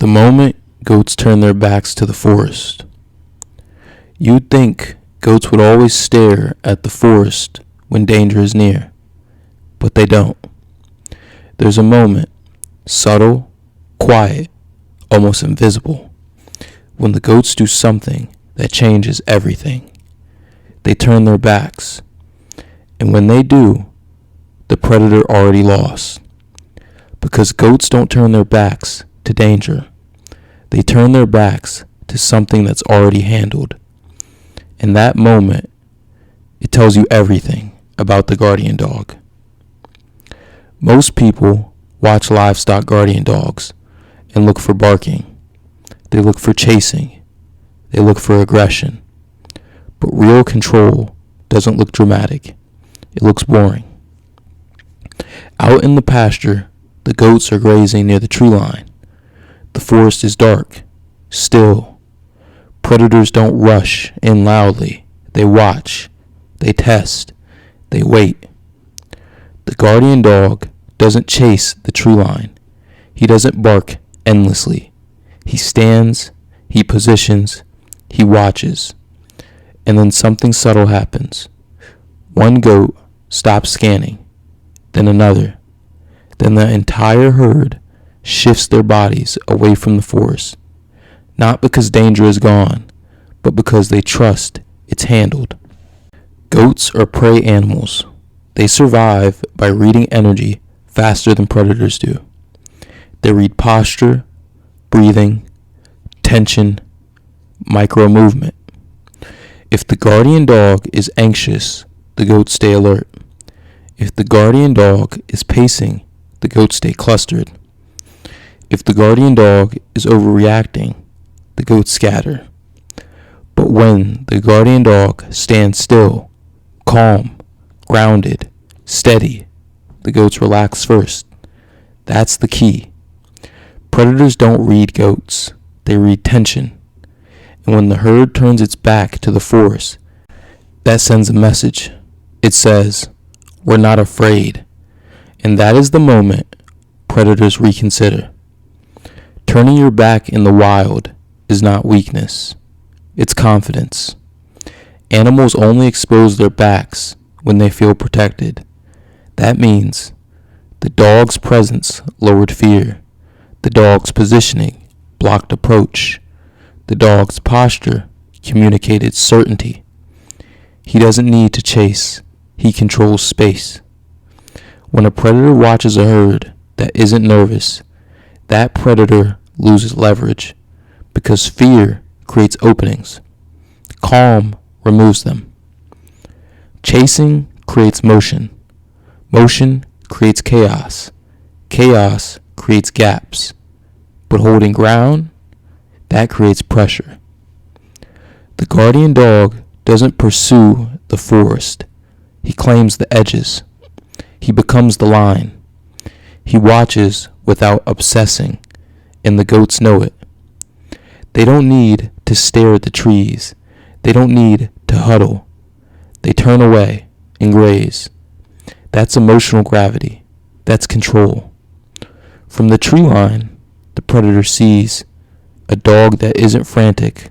The moment goats turn their backs to the forest. You'd think goats would always stare at the forest when danger is near, but they don't. There's a moment, subtle, quiet, almost invisible, when the goats do something that changes everything. They turn their backs, and when they do, the predator already lost. Because goats don't turn their backs to danger. They turn their backs to something that's already handled. In that moment, it tells you everything about the guardian dog. Most people watch livestock guardian dogs and look for barking. They look for chasing. They look for aggression. But real control doesn't look dramatic. It looks boring. Out in the pasture, the goats are grazing near the tree line. The forest is dark, still. Predators don't rush in loudly. They watch. They test. They wait. The guardian dog doesn't chase the tree line. He doesn't bark endlessly. He stands, he positions, he watches. And then something subtle happens. One goat stops scanning, then another. Then the entire herd shifts their bodies away from the forest, not because danger is gone, but because they trust it's handled. Goats are prey animals. They survive by reading energy faster than predators do. They read posture, breathing, tension, micro movement. If the guardian dog is anxious, the goats stay alert. If the guardian dog is pacing, the goats stay clustered. If the guardian dog is overreacting, the goats scatter. But when the guardian dog stands still, calm, grounded, steady, the goats relax first. That's the key. Predators don't read goats. They read tension. And when the herd turns its back to the forest, that sends a message. It says, "We're not afraid." And that is the moment predators reconsider. Turning your back in the wild is not weakness. It's confidence. Animals only expose their backs when they feel protected. That means the dog's presence lowered fear. The dog's positioning blocked approach. The dog's posture communicated certainty. He doesn't need to chase. He controls space. When a predator watches a herd that isn't nervous, that predator loses leverage because fear creates openings. Calm removes them. Chasing creates motion. Motion creates chaos. Chaos creates gaps. But holding ground, that creates pressure. The guardian dog doesn't pursue the forest. He claims the edges. He becomes the line. He watches without obsessing, and the goats know it. They don't need to stare at the trees. They don't need to huddle. They turn away and graze. That's emotional gravity. That's control. From the tree line, the predator sees a dog that isn't frantic,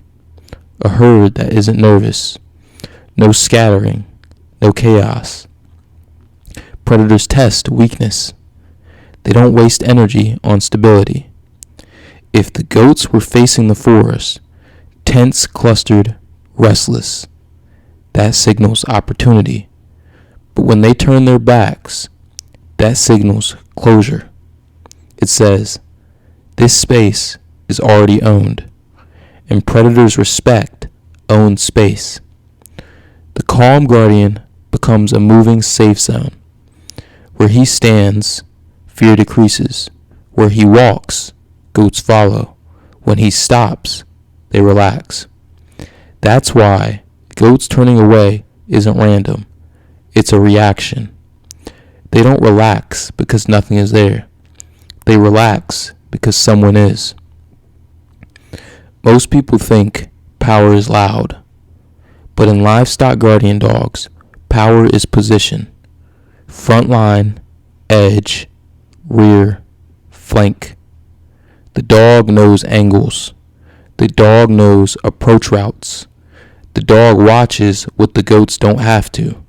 a herd that isn't nervous, no scattering, no chaos. Predators test weakness. They don't waste energy on stability. If the goats were facing the forest, tense, clustered, restless, that signals opportunity. But when they turn their backs, that signals closure. It says, this space is already owned, and predators respect owned space. The calm guardian becomes a moving safe zone. Where he stands, fear decreases. Where he walks, goats follow. When he stops, they relax. That's why goats turning away isn't random. It's a reaction. They don't relax because nothing is there. They relax because someone is. Most people think power is loud. But in livestock guardian dogs, power is position. Front line, edge, rear, flank. The dog knows angles. The dog knows approach routes. The dog watches what the goats don't have to.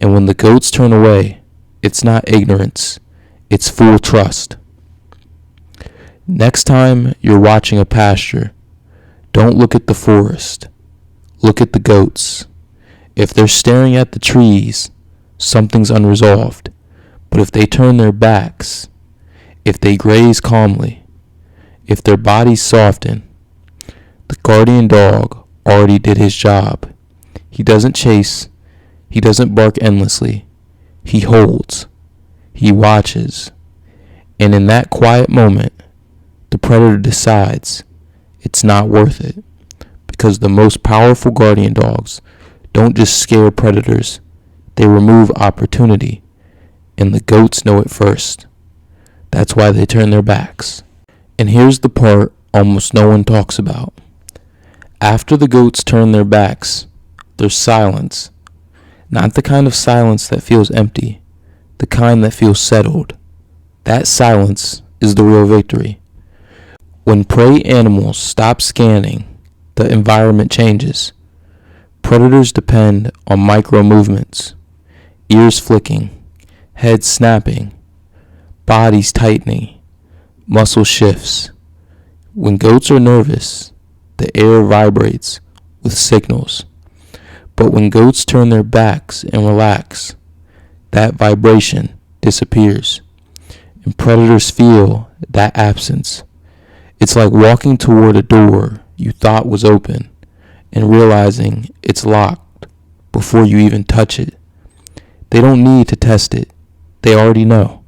And when the goats turn away, it's not ignorance, it's full trust. Next time you're watching a pasture, don't look at the forest. Look at the goats. If they're staring at the trees, something's unresolved. But if they turn their backs, if they graze calmly, if their bodies soften, the guardian dog already did his job. He doesn't chase. He doesn't bark endlessly. He holds. He watches. And in that quiet moment, the predator decides it's not worth it, because the most powerful guardian dogs don't just scare predators, they remove opportunity, and the goats know it first. That's why they turn their backs. And here's the part almost no one talks about. After the goats turn their backs, there's silence. Not the kind of silence that feels empty, the kind that feels settled. That silence is the real victory. When prey animals stop scanning, the environment changes. Predators depend on micro movements, ears flicking, heads snapping, bodies tightening, muscle shifts. When goats are nervous, the air vibrates with signals. But when goats turn their backs and relax, that vibration disappears, and predators feel that absence. It's like walking toward a door you thought was open and realizing it's locked before you even touch it. They don't need to test it. They already know.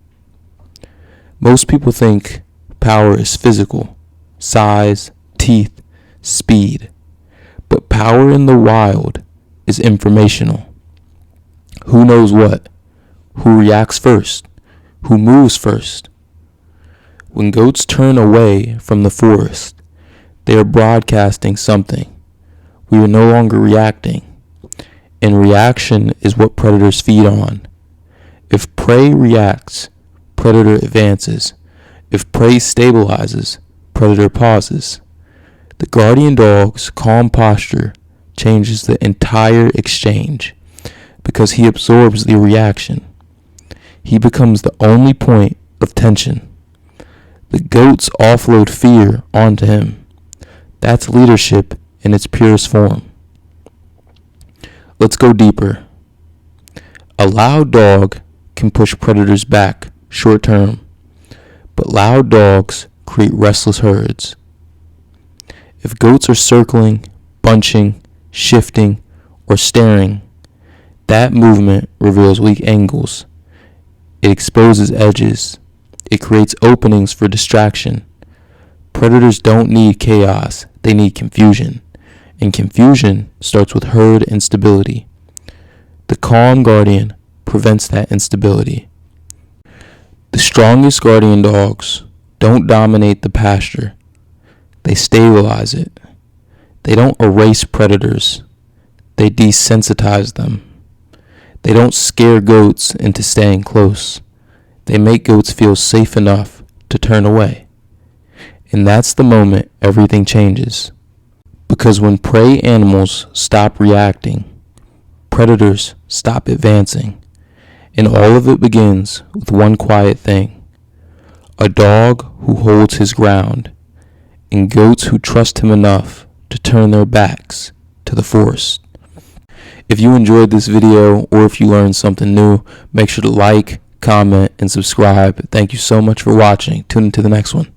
Most people think power is physical, size, teeth, speed. But power in the wild is informational. Who knows what? Who reacts first? Who moves first? When goats turn away from the forest, they are broadcasting something. We are no longer reacting. And reaction is what predators feed on. If prey reacts, predator advances. If prey stabilizes, predator pauses. The guardian dog's calm posture changes the entire exchange because he absorbs the reaction. He becomes the only point of tension. The goats offload fear onto him. That's leadership in its purest form. Let's go deeper. A loud dog can push predators back short term, but loud dogs create restless herds. If goats are circling, bunching, shifting, or staring, that movement reveals weak angles. It exposes edges. It creates openings for distraction. Predators don't need chaos, they need confusion. And confusion starts with herd instability. The calm guardian prevents that instability. The strongest guardian dogs don't dominate the pasture. They stabilize it. They don't erase predators. They desensitize them. They don't scare goats into staying close. They make goats feel safe enough to turn away. And that's the moment everything changes. Because when prey animals stop reacting, predators stop advancing. And all of it begins with one quiet thing. A dog who holds his ground, and goats who trust him enough to turn their backs to the forest. If you enjoyed this video or if you learned something new, make sure to like, comment, and subscribe. Thank you so much for watching. Tune into the next one.